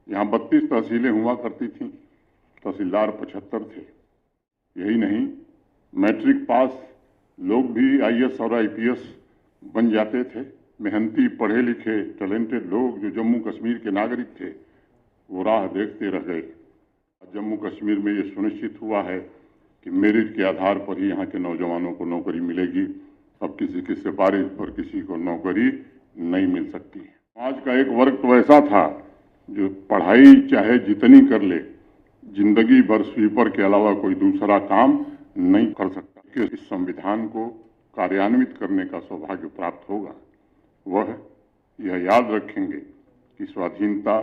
यहाँ 32 तहसीलें हुआ करती थीं, तहसीलदार 75 थे। यही नहीं, मैट्रिक पास लोग भी आईएएस और आईपीएस बन जाते थे। मेहनती, पढ़े लिखे, टैलेंटेड लोग जो जम्मू कश्मीर के नागरिक थे, वो राह देखते रह गए। जम्मू कश्मीर में ये सुनिश्चित हुआ है कि मेरिट के आधार पर ही यहाँ के नौजवानों को नौकरी मिलेगी। अब किसी की सिफारिश पर किसी को नौकरी नहीं मिल सकती। समाज का एक वर्ग तो ऐसा था जो पढ़ाई चाहे जितनी कर ले, जिंदगी भर स्वीपर के अलावा कोई दूसरा काम नहीं कर सकता। कि इस संविधान को कार्यान्वित करने का सौभाग्य प्राप्त होगा, वह यह याद रखेंगे कि स्वाधीनता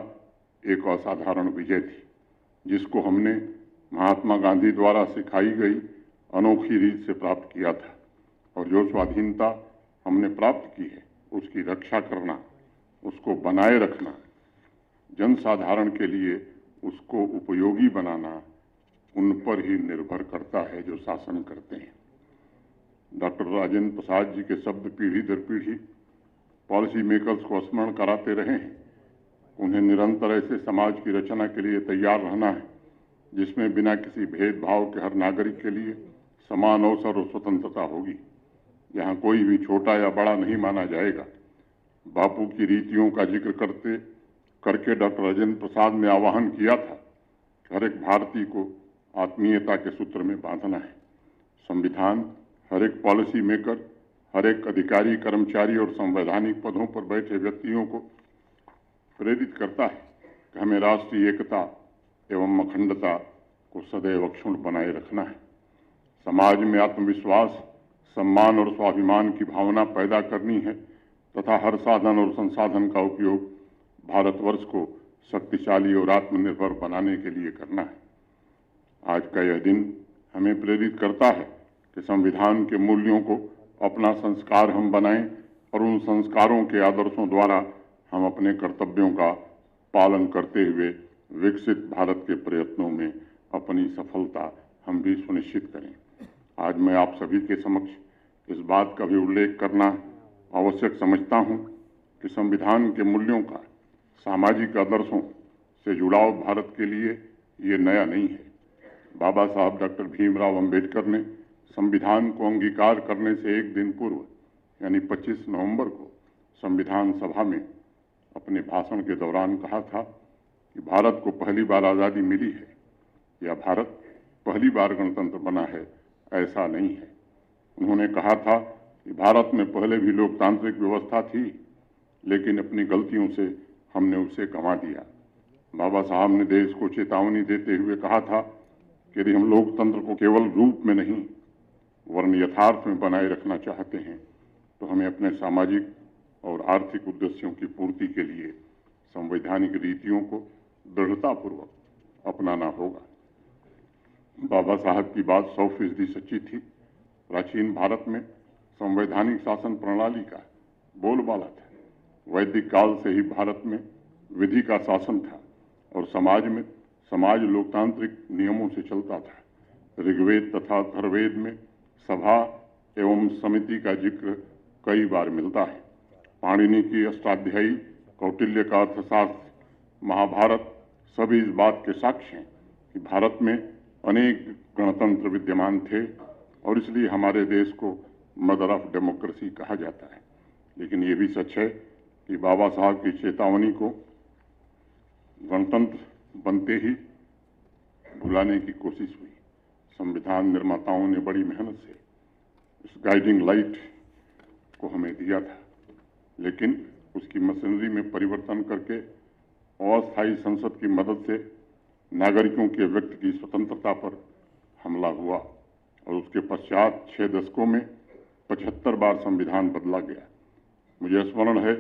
एक असाधारण विजय थी, जिसको हमने महात्मा गांधी द्वारा सिखाई गई अनोखी रीत से प्राप्त किया था। और जो स्वाधीनता हमने प्राप्त की है, उसकी रक्षा करना, उसको बनाए रखना, जनसाधारण के लिए उसको उपयोगी बनाना, उन पर ही निर्भर करता है जो शासन करते हैं। डॉक्टर राजेंद्र प्रसाद जी के शब्द पीढ़ी दर पीढ़ी पॉलिसी मेकर्स को स्मरण कराते रहे हैं। उन्हें निरंतर ऐसे समाज की रचना के लिए तैयार रहना है जिसमें बिना किसी भेदभाव के हर नागरिक के लिए समान अवसर और स्वतंत्रता होगी, जहां कोई भी छोटा या बड़ा नहीं माना जाएगा। बापू की रीतियों का जिक्र करके डॉक्टर राजेंद्र प्रसाद ने आह्वान किया था कि हर एक भारतीय को आत्मीयता के सूत्र में बांधना है। संविधान हर एक पॉलिसी मेकर, हर एक अधिकारी, कर्मचारी और संवैधानिक पदों पर बैठे व्यक्तियों को प्रेरित करता है कि हमें राष्ट्रीय एकता एवं अखंडता को सदैव अक्षुण्ण बनाए रखना है। समाज में आत्मविश्वास, सम्मान और स्वाभिमान की भावना पैदा करनी है तथा हर साधन और संसाधन का उपयोग भारतवर्ष को शक्तिशाली और आत्मनिर्भर बनाने के लिए करना है। आज का यह दिन हमें प्रेरित करता है कि संविधान के मूल्यों को अपना संस्कार हम बनाएं और उन संस्कारों के आदर्शों द्वारा हम अपने कर्तव्यों का पालन करते हुए विकसित भारत के प्रयत्नों में अपनी सफलता हम भी सुनिश्चित करें। आज मैं आप सभी के समक्ष इस बात का भी उल्लेख करना आवश्यक समझता हूं कि संविधान के मूल्यों का सामाजिक आदर्शों से जुड़ाव भारत के लिए ये नया नहीं है। बाबा साहब डॉक्टर भीमराव अंबेडकर ने संविधान को अंगीकार करने से एक दिन पूर्व यानी 25 नवंबर को संविधान सभा में अपने भाषण के दौरान कहा था कि भारत को पहली बार आज़ादी मिली है या भारत पहली बार गणतंत्र बना है, ऐसा नहीं है। उन्होंने कहा था कि भारत में पहले भी लोकतांत्रिक व्यवस्था थी, लेकिन अपनी गलतियों से हमने उसे गंवा दिया। बाबा साहब ने देश को चेतावनी देते हुए कहा था कि यदि हम लोकतंत्र को केवल रूप में नहीं वरन यथार्थ में बनाए रखना चाहते हैं तो हमें अपने सामाजिक और आर्थिक उद्देश्यों की पूर्ति के लिए संवैधानिक रीतियों को दृढ़तापूर्वक अपनाना होगा। बाबा साहब की बात 100% सच्ची थी। प्राचीन भारत में संवैधानिक शासन प्रणाली का बोलबाला था। वैदिक काल से ही भारत में विधि का शासन था और समाज लोकतांत्रिक नियमों से चलता था। ऋग्वेद तथा अथर्ववेद में सभा एवं समिति का जिक्र कई बार मिलता है। पाणिनि की अष्टाध्यायी, कौटिल्य का अर्थशास्त्र, महाभारत सभी इस बात के साक्ष्य हैं कि भारत में अनेक गणतंत्र विद्यमान थे और इसलिए हमारे देश को मदर ऑफ डेमोक्रेसी कहा जाता है। लेकिन ये भी सच है कि बाबा साहब की चेतावनी को गणतंत्र बनते ही भुलाने की कोशिश हुई। संविधान निर्माताओं ने बड़ी मेहनत से इस गाइडिंग लाइट को हमें दिया था, लेकिन उसकी मशीनरी में परिवर्तन करके अस्थायी संसद की मदद से नागरिकों के व्यक्ति की स्वतंत्रता पर हमला हुआ और उसके पश्चात 6 दशकों में 75 बार संविधान बदला गया। मुझे स्मरण है,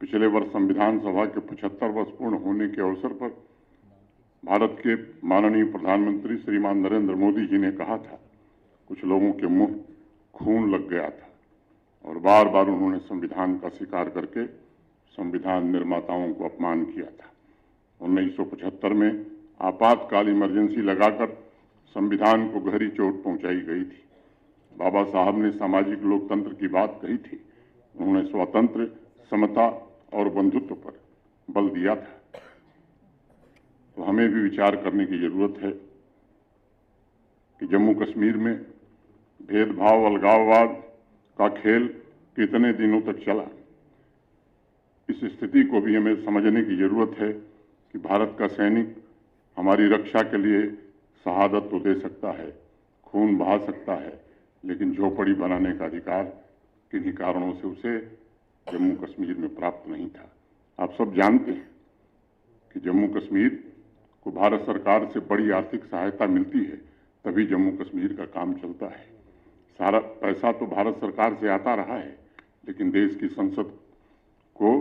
पिछले वर्ष संविधान सभा के 75 वर्ष पूर्ण होने के अवसर पर भारत के माननीय प्रधानमंत्री श्रीमान नरेंद्र मोदी जी ने कहा था, कुछ लोगों के मुंह खून लग गया था और बार बार उन्होंने संविधान का स्वीकार करके संविधान निर्माताओं को अपमान किया था। 1975 में आपातकाल इमरजेंसी लगाकर संविधान को गहरी चोट पहुंचाई गई थी। बाबा साहब ने सामाजिक लोकतंत्र की बात कही थी। उन्होंने स्वतंत्र, समता और बंधुत्व पर बल दिया था। तो हमें भी विचार करने की जरूरत है कि जम्मू कश्मीर में भेदभाव अलगाववाद का खेल कितने दिनों तक चला। इस स्थिति को भी हमें समझने की जरूरत है कि भारत का सैनिक हमारी रक्षा के लिए शहादत तो दे सकता है, खून बहा सकता है, लेकिन झोपड़ी बनाने का अधिकार किन्हीं कारणों से उसे जम्मू कश्मीर में प्राप्त नहीं था। आप सब जानते हैं कि जम्मू कश्मीर को भारत सरकार से बड़ी आर्थिक सहायता मिलती है, तभी जम्मू कश्मीर का काम चलता है। सारा पैसा तो भारत सरकार से आता रहा है, लेकिन देश की संसद को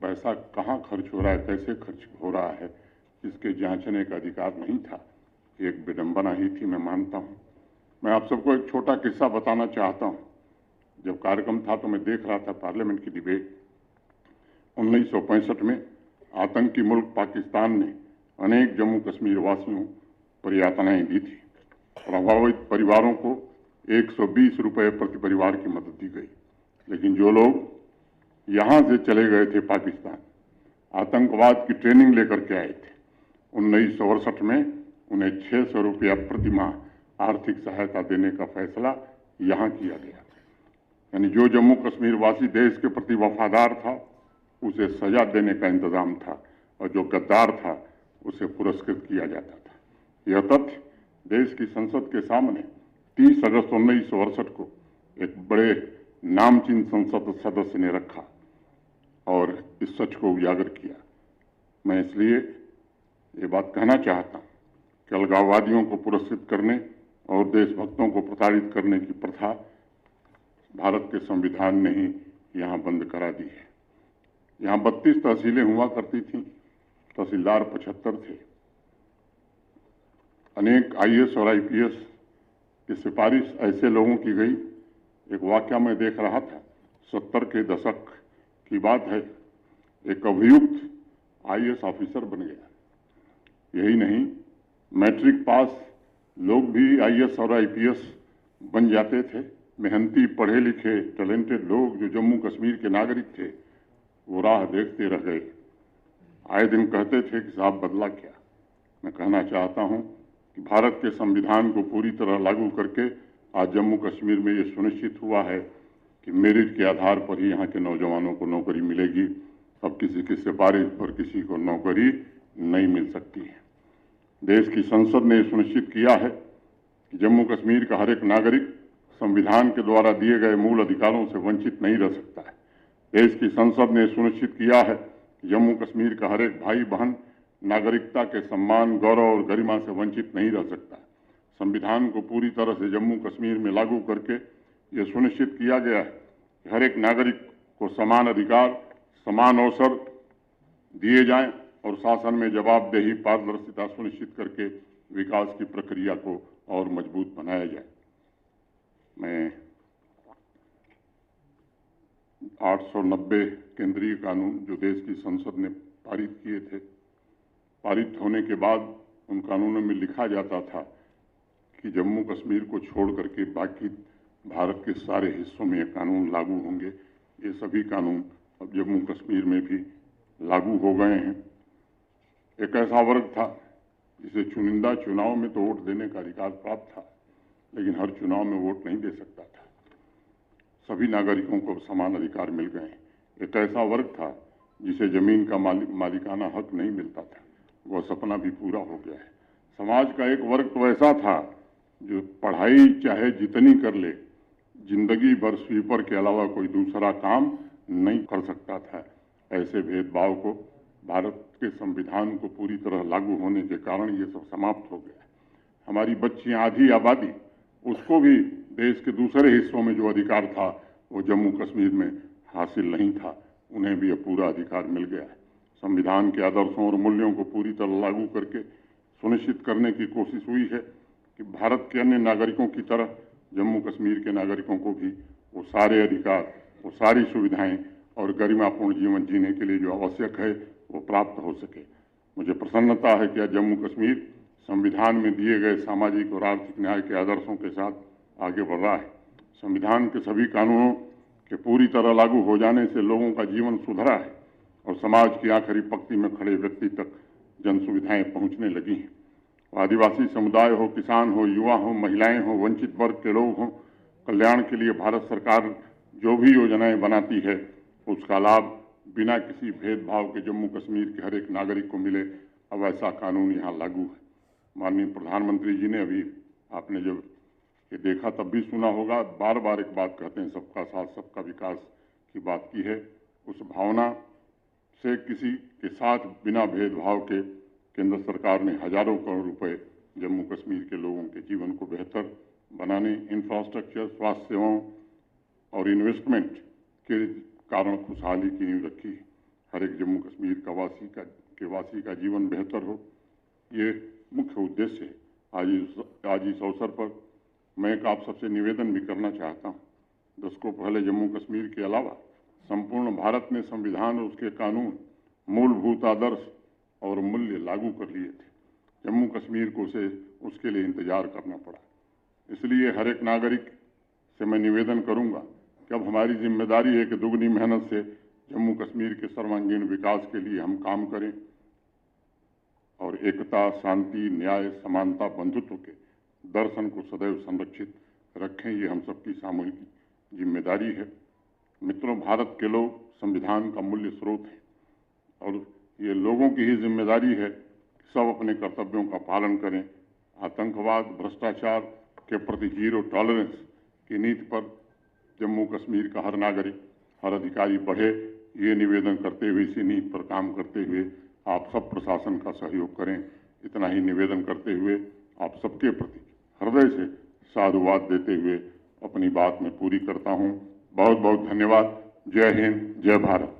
पैसा कहाँ खर्च हो रहा है, कैसे खर्च हो रहा है, इसके जांचने का अधिकार नहीं था। एक विडंबना ही थी, मैं मानता हूँ। मैं आप सबको एक छोटा किस्सा बताना चाहता हूँ। जब कार्यक्रम था तो मैं देख रहा था पार्लियामेंट की डिबेट। 1965 में आतंकी मुल्क पाकिस्तान ने अनेक जम्मू कश्मीर वासियों पर यातनाएं दी थी। प्रभावित परिवारों को 120 रुपये प्रति परिवार की मदद दी गई, लेकिन जो लोग यहां से चले गए थे पाकिस्तान, आतंकवाद की ट्रेनिंग लेकर के आए थे, 1968 में उन्हें 600 रुपया प्रति माह आर्थिक सहायता देने का फैसला यहां किया गया। यानी जो जम्मू कश्मीर वासी देश के प्रति वफादार था उसे सजा देने का इंतजाम था, और जो गद्दार था उसे पुरस्कृत किया जाता था। यह तथ्य देश की संसद के सामने 30 अगस्त 1968 को एक बड़े नामचीन संसद सदस्य ने रखा और इस सच को उजागर किया। मैं इसलिए ये बात कहना चाहता हूँ कि अलगाववादियों को पुरस्कृत करने और देशभक्तों को प्रताड़ित करने की प्रथा भारत के संविधान ने ही यहाँ बंद करा दी है। यहाँ 32 तहसीलें हुआ करती थीं, तहसीलदार 75 थे। अनेक IAS और IPS की सिफारिश ऐसे लोगों की गई। एक वाकया मैं देख रहा था, 70 के दशक की बात है, एक अभियुक्त IAS ऑफिसर बन गया। यही नहीं, मैट्रिक पास लोग भी IAS और IPS बन जाते थे। मेहनती, पढ़े लिखे, टैलेंटेड लोग जो जम्मू कश्मीर के नागरिक थे, वो राह देखते रह गए। आए दिन कहते थे कि साहब बदला क्या। मैं कहना चाहता हूं कि भारत के संविधान को पूरी तरह लागू करके आज जम्मू कश्मीर में ये सुनिश्चित हुआ है कि मेरिट के आधार पर ही यहाँ के नौजवानों को नौकरी मिलेगी। अब किसी की सिफारिश पर किसी को नौकरी नहीं मिल सकती है। देश की संसद ने सुनिश्चित किया है कि जम्मू कश्मीर का हर एक नागरिक संविधान के द्वारा दिए गए मूल अधिकारों से वंचित नहीं रह सकता है। देश की संसद ने सुनिश्चित किया है कि जम्मू कश्मीर का हर एक भाई बहन नागरिकता के सम्मान, गौरव और गरिमा से वंचित नहीं रह सकता। संविधान को पूरी तरह से जम्मू कश्मीर में लागू करके ये सुनिश्चित किया गया है कि हर एक नागरिक को समान अधिकार, समान अवसर दिए जाएं और शासन में जवाबदेही, पारदर्शिता सुनिश्चित करके विकास की प्रक्रिया को और मजबूत बनाया जाए। मैं 890 केंद्रीय कानून जो देश की संसद ने पारित किए थे, पारित होने के बाद उन कानूनों में लिखा जाता था कि जम्मू कश्मीर को छोड़ करके बाकी भारत के सारे हिस्सों में ये कानून लागू होंगे। ये सभी कानून अब जम्मू कश्मीर में भी लागू हो गए हैं। एक ऐसा वर्ग था जिसे चुनिंदा चुनाव में तो वोट देने का अधिकार प्राप्त था, लेकिन हर चुनाव में वोट नहीं दे सकता था। सभी नागरिकों को समान अधिकार मिल गए। एक ऐसा वर्ग था जिसे जमीन का मालिकाना हक नहीं मिलता था, वह सपना भी पूरा हो गया है। समाज का एक वर्ग तो ऐसा था जो पढ़ाई चाहे जितनी कर ले, जिंदगी भर स्वीपर के अलावा कोई दूसरा काम नहीं कर सकता था। ऐसे भेदभाव को भारत के संविधान को पूरी तरह लागू होने के कारण ये सब समाप्त हो गया। हमारी बच्चियां, आधी आबादी, उसको भी देश के दूसरे हिस्सों में जो अधिकार था वो जम्मू कश्मीर में हासिल नहीं था, उन्हें भी अब पूरा अधिकार मिल गया है। संविधान के आदर्शों और मूल्यों को पूरी तरह लागू करके सुनिश्चित करने की कोशिश हुई है कि भारत के अन्य नागरिकों की तरह जम्मू कश्मीर के नागरिकों को भी वो सारे अधिकार, वो सारी सुविधाएं और गरिमापूर्ण जीवन जीने के लिए जो आवश्यक है वो प्राप्त हो सके। मुझे प्रसन्नता है कि आज जम्मू कश्मीर संविधान में दिए गए सामाजिक और आर्थिक न्याय के आदर्शों के साथ आगे बढ़ रहा है। संविधान के सभी कानूनों के पूरी तरह लागू हो जाने से लोगों का जीवन सुधरा है और समाज की आखिरी पंक्ति में खड़े व्यक्ति तक जन सुविधाएं पहुंचने लगी हैं। आदिवासी समुदाय हो, किसान हो, युवा हो, महिलाएं हो, वंचित वर्ग के लोग हों, कल्याण के लिए भारत सरकार जो भी योजनाएं बनाती है उसका लाभ बिना किसी भेदभाव के जम्मू कश्मीर के हर एक नागरिक को मिले। अब ऐसा कानून यहाँ लागू है। माननीय प्रधानमंत्री जी ने अभी आपने जब ये देखा तब भी सुना होगा, बार बार एक बात कहते हैं, सबका साथ सबका विकास की बात की है। उस भावना से किसी के साथ बिना भेदभाव के केंद्र सरकार ने हजारों करोड़ रुपए जम्मू कश्मीर के लोगों के जीवन को बेहतर बनाने, इंफ्रास्ट्रक्चर, स्वास्थ्य सेवाओं और इन्वेस्टमेंट के कारण खुशहाली की नींव रखी है। हर एक जम्मू कश्मीर का वासी का जीवन बेहतर हो, ये मुख्य उद्देश्य है। आज इस अवसर पर मैं एक आप सबसे निवेदन भी करना चाहता हूँ। दशकों पहले जम्मू कश्मीर के अलावा संपूर्ण भारत ने संविधान और उसके कानून, मूलभूत आदर्श और मूल्य लागू कर लिए थे। जम्मू कश्मीर को उसके लिए इंतजार करना पड़ा। इसलिए हर एक नागरिक से मैं निवेदन करूंगा कि अब हमारी जिम्मेदारी है कि दुगनी मेहनत से जम्मू कश्मीर के सर्वांगीण विकास के लिए हम काम करें और एकता, शांति, न्याय, समानता, बंधुत्व के दर्शन को सदैव संरक्षित रखें। ये हम सबकी सामूहिक जिम्मेदारी है। मित्रों, भारत के लोग संविधान का मूल्य स्रोत है और ये लोगों की ही जिम्मेदारी है कि सब अपने कर्तव्यों का पालन करें। आतंकवाद, भ्रष्टाचार के प्रति जीरो टॉलरेंस की नीति पर जम्मू कश्मीर का हर नागरिक, हर अधिकारी बढ़े, ये निवेदन करते हुए, इसी नीति पर काम करते हुए आप सब प्रशासन का सहयोग करें। इतना ही निवेदन करते हुए आप सबके प्रति हृदय से साधुवाद देते हुए अपनी बात में पूरी करता हूँ। बहुत बहुत धन्यवाद। जय हिंद, जय भारत।